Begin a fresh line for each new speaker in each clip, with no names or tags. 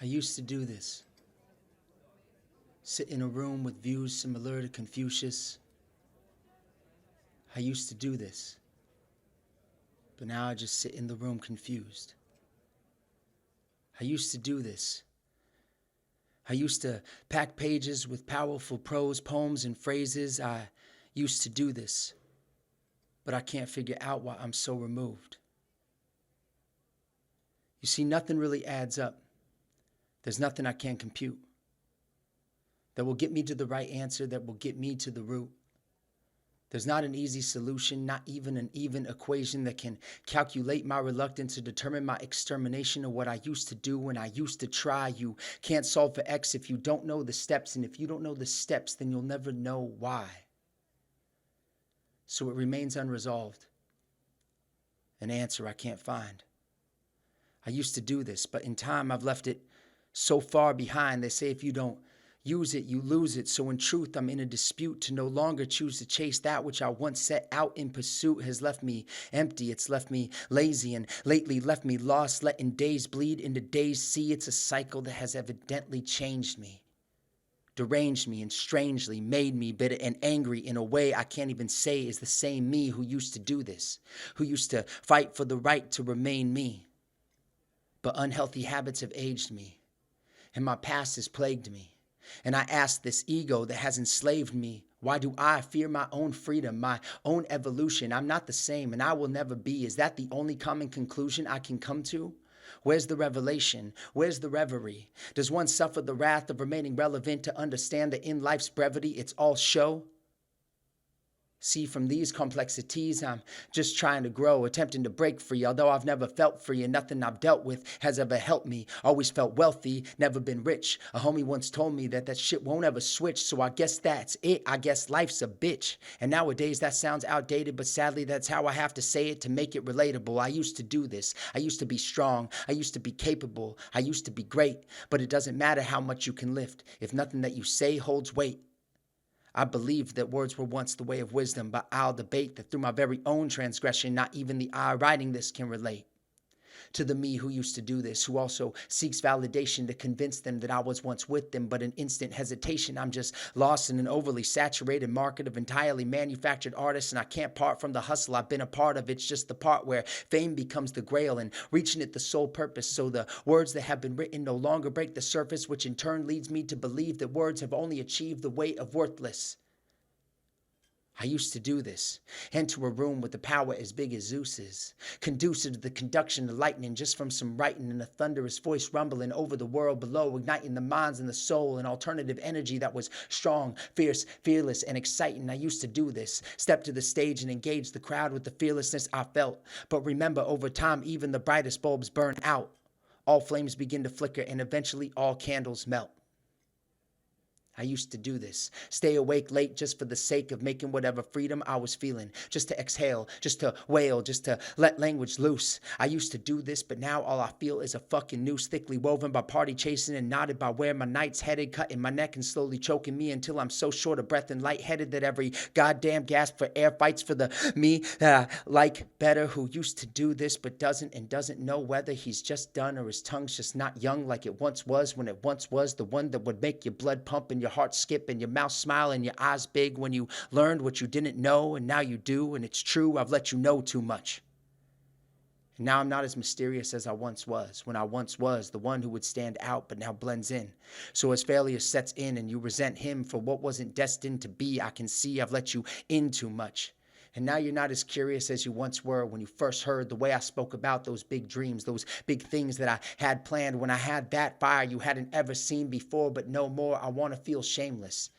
I used to do this. Sit in a room with views similar to Confucius. I used to do this. But now I just sit in the room confused. I used to do this. I used to pack pages with powerful prose, poems, and phrases. I used to do this. But I can't figure out why I'm so removed. You see, nothing really adds up. There's nothing I can't compute that will get me to the right answer, that will get me to the root. There's not an easy solution, not even an even equation that can calculate my reluctance to determine my extermination of what I used to do when I used to try. You can't solve for X if you don't know the steps, and if you don't know the steps, then you'll never know why. So it remains unresolved, an answer I can't find. I used to do this, but in time I've left it so far behind. They say if you don't use it, you lose it. So in truth, I'm in a dispute to no longer choose to chase that which I once set out in pursuit. Has left me empty, it's left me lazy, and lately left me lost, letting days bleed into days. See, it's a cycle that has evidently changed me, deranged me, and strangely made me bitter and angry in a way I can't even say is the same me who used to do this, who used to fight for the right to remain me. But unhealthy habits have aged me, and my past has plagued me. And I ask this ego that has enslaved me, why do I fear my own freedom, my own evolution? I'm not the same, and I will never be. Is that the only common conclusion I can come to? Where's the revelation? Where's the reverie? Does one suffer the wrath of remaining relevant to understand that in life's brevity it's all show? See, from these complexities, I'm just trying to grow, attempting to break free. Although I've never felt free and nothing I've dealt with has ever helped me. Always felt wealthy, never been rich. A homie once told me that shit won't ever switch. So I guess that's it. I guess life's a bitch. And nowadays that sounds outdated, but sadly that's how I have to say it to make it relatable. I used to do this. I used to be strong. I used to be capable. I used to be great. But it doesn't matter how much you can lift if nothing that you say holds weight. I believed that words were once the way of wisdom, but I'll debate that through my very own transgression, not even the I writing this can relate to the me who used to do this, who also seeks validation to convince them that I was once with them. But in instant hesitation, I'm just lost in an overly saturated market of entirely manufactured artists, and I can't part from the hustle I've been a part of. It's just the part where fame becomes the grail and reaching it the sole purpose. So the words that have been written no longer break the surface, which in turn leads me to believe that words have only achieved the weight of worthless. I used to do this, enter a room with a power as big as Zeus's, conducive to the conduction of lightning just from some writing, and a thunderous voice rumbling over the world below, igniting the minds and the soul, an alternative energy that was strong, fierce, fearless, and exciting. I used to do this, step to the stage and engage the crowd with the fearlessness I felt. But remember, over time, even the brightest bulbs burn out. All flames begin to flicker, and eventually all candles melt. I used to do this, stay awake late just for the sake of making whatever freedom I was feeling, just to exhale, just to wail, just to let language loose. I used to do this, but now all I feel is a fucking noose, thickly woven by party chasing and knotted by where my night's headed, cutting my neck and slowly choking me until I'm so short of breath and lightheaded that every goddamn gasp for air fights for the me that I like better, who used to do this but doesn't, and doesn't know whether he's just done or his tongue's just not young like it once was, when it once was the one that would make your blood pump and your heart skip and your mouth smile and your eyes big when you learned what you didn't know, and now you do, and it's true, I've let you know too much. And now I'm not as mysterious as I once was, when I once was the one who would stand out but now blends in. So as failure sets in and you resent him for what wasn't destined to be, I can see I've let you in too much. And now you're not as curious as you once were when you first heard the way I spoke about those big dreams, those big things that I had planned, when I had that fire you hadn't ever seen before. But no more, I want to feel shameless,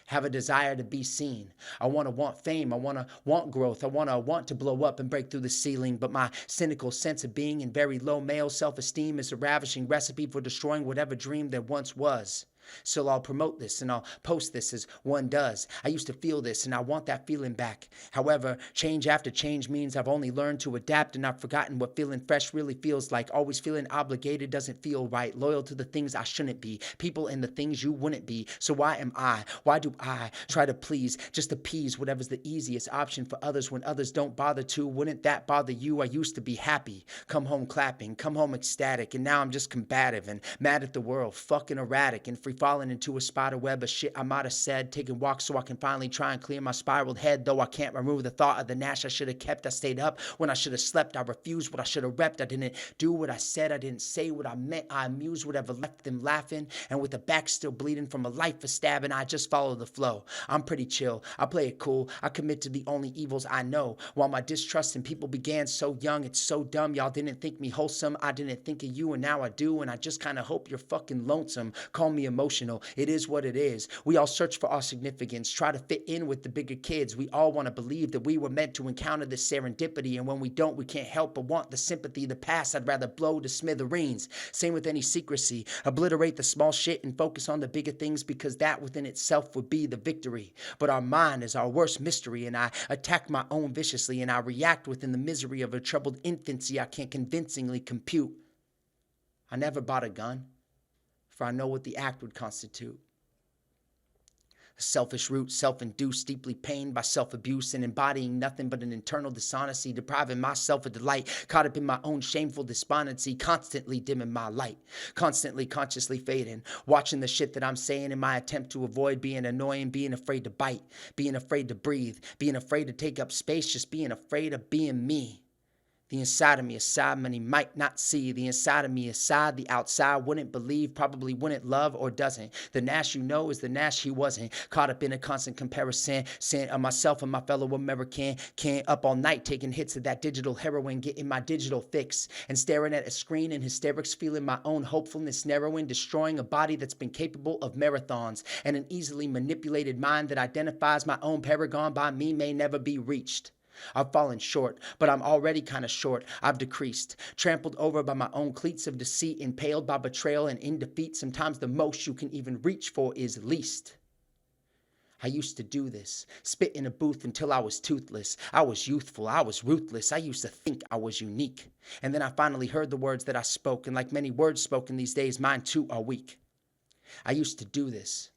have a desire to be seen. I want fame, I want growth, I want to blow up and break through the ceiling. But my cynical sense of being and very low male self-esteem is a ravishing recipe for destroying whatever dream there once was. So I'll promote this and I'll post this as one does. I used to feel this and I want that feeling back. However, change after change means I've only learned to adapt and I've forgotten what feeling fresh really feels like. Always feeling obligated doesn't feel right. Loyal to the things I shouldn't be. People and the things you wouldn't be. So why am I? Why do I try to please? Just appease whatever's the easiest option for others when others don't bother to. Wouldn't that bother you? I used to be happy. Come home clapping. Come home ecstatic. And now I'm just combative and mad at the world. Fucking erratic and free falling into a spider web of shit I might have said. Taking walks so I can finally try and clear my spiraled head. Though I can't remove the thought of the Nash I should have kept. I stayed up when I should have slept. I refused what I should have repped. I didn't do what I said. I didn't say what I meant. I amused whatever left them laughing. And with the back still bleeding from a life for stabbing, I just follow the flow. I'm pretty chill. I play it cool. I commit to the only evils I know. While my distrust in people began so young, it's so dumb. Y'all didn't think me wholesome. I didn't think of you, and now I do. And I just kind of hope you're fucking lonesome. Call me emotional. It is what it is. We all search for our significance, try to fit in with the bigger kids. We all want to believe that we were meant to encounter this serendipity, and when we don't, we can't help but want the sympathy. The past I'd rather blow to smithereens. Same with any secrecy. Obliterate the small shit and focus on the bigger things, because that within itself would be the victory. But our mind is our worst mystery, and I attack my own viciously, and I react within the misery of a troubled infancy I can't convincingly compute. I never bought a gun, for I know what the act would constitute. A selfish root, self-induced, deeply pained by self-abuse and embodying nothing but an internal dishonesty, depriving myself of delight, caught up in my own shameful despondency, constantly dimming my light, constantly consciously fading, watching the shit that I'm saying in my attempt to avoid being annoying, being afraid to bite, being afraid to breathe, being afraid to take up space, just being afraid of being me. The inside of me, a side many might not see. The inside of me, a side the outside wouldn't believe, probably wouldn't love or doesn't. The Nash you know is the Nash he wasn't. Caught up in a constant comparison, saying of myself and my fellow American. Can't up all night taking hits of that digital heroin, getting my digital fix. And staring at a screen in hysterics, feeling my own hopefulness narrowing, destroying a body that's been capable of marathons. And an easily manipulated mind that identifies my own paragon by me may never be reached. I've fallen short, but I'm already kind of short. I've decreased, trampled over by my own cleats of deceit, impaled by betrayal and in defeat. Sometimes the most you can even reach for is least. I used to do this, spit in a booth until I was toothless. I was youthful, I was ruthless. I used to think I was unique. And then I finally heard the words that I spoke, and like many words spoken these days, mine too are weak. I used to do this,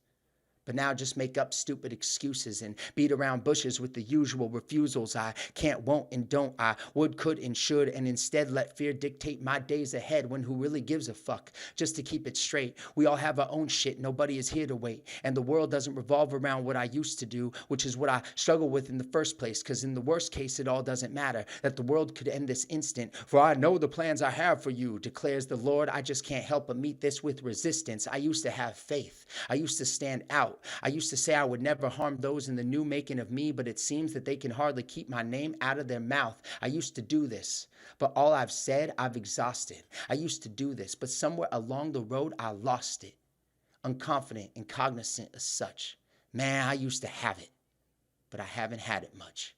but now just make up stupid excuses and beat around bushes with the usual refusals. I can't, won't, and don't. I would, could, and should, and instead let fear dictate my days ahead, when who really gives a fuck? Just to keep it straight, we all have our own shit. Nobody is here to wait, and the world doesn't revolve around what I used to do, which is what I struggle with in the first place, because in the worst case it all doesn't matter, that the world could end this instant. For I know the plans I have for you, declares the Lord. I just can't help but meet this with resistance. I used to have faith. I used to stand out. I used to say I would never harm those in the new making of me, but it seems that they can hardly keep my name out of their mouth. I used to do this, but all I've said, I've exhausted. I used to do this, but somewhere along the road, I lost it. Unconfident and cognizant as such. Man, I used to have it, but I haven't had it much.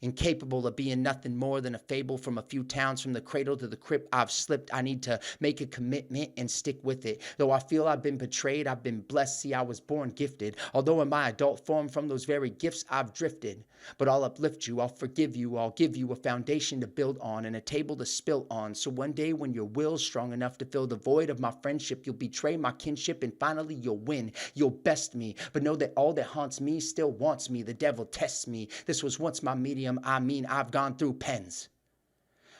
Incapable of being nothing more than a fable from a few towns, from the cradle to the crypt I've slipped. I need to make a commitment and stick with it. Though I feel I've been betrayed, I've been blessed. See, I was born gifted. Although in my adult form, from those very gifts I've drifted. But I'll uplift you, I'll forgive you, I'll give you a foundation to build on and a table to spill on. So one day when your will's strong enough to fill the void of my friendship, you'll betray my kinship and finally you'll win. You'll best me, but know that all that haunts me still wants me. The devil tests me. This was once my medium. I mean, I've gone through pens.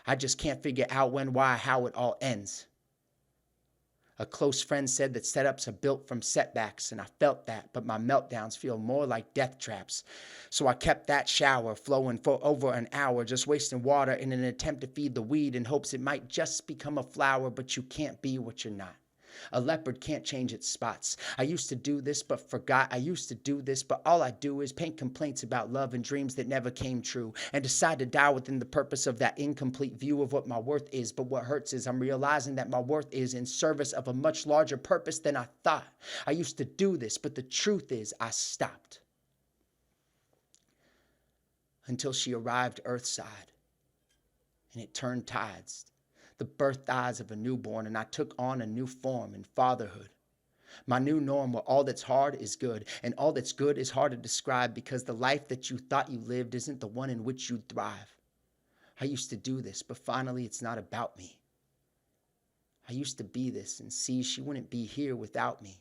I just can't figure out when, why, how it all ends. A close friend said that setups are built from setbacks, and I felt that, but my meltdowns feel more like death traps. So I kept that shower flowing for over an hour, just wasting water in an attempt to feed the weed in hopes it might just become a flower, but you can't be what you're not. A leopard can't change its spots. I used to do this, but forgot. I used to do this, but all I do is paint complaints about love and dreams that never came true, and decide to die within the purpose of that incomplete view of what my worth is. But what hurts is I'm realizing that my worth is in service of a much larger purpose than I thought. I used to do this, but the truth is I stopped. Until she arrived earthside, and it turned tides. The birth eyes of a newborn, and I took on a new form in fatherhood. My new norm where all that's hard is good, and all that's good is hard to describe because the life that you thought you lived isn't the one in which you'd thrive. I used to do this, but finally it's not about me. I used to be this and see she wouldn't be here without me.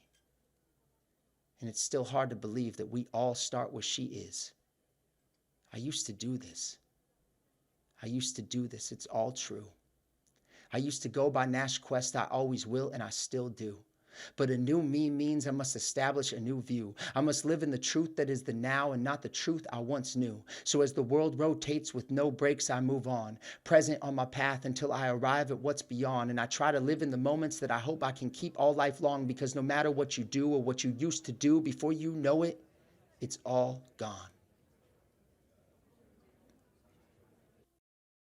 And it's still hard to believe that we all start where she is. I used to do this. I used to do this. It's all true. I used to go by Nash Quest. I always will, and I still do. But a new me means I must establish a new view. I must live in the truth that is the now and not the truth I once knew. So as the world rotates with no breaks, I move on, present on my path until I arrive at what's beyond. And I try to live in the moments that I hope I can keep all life long, because no matter what you do or what you used to do, before you know it, it's all gone.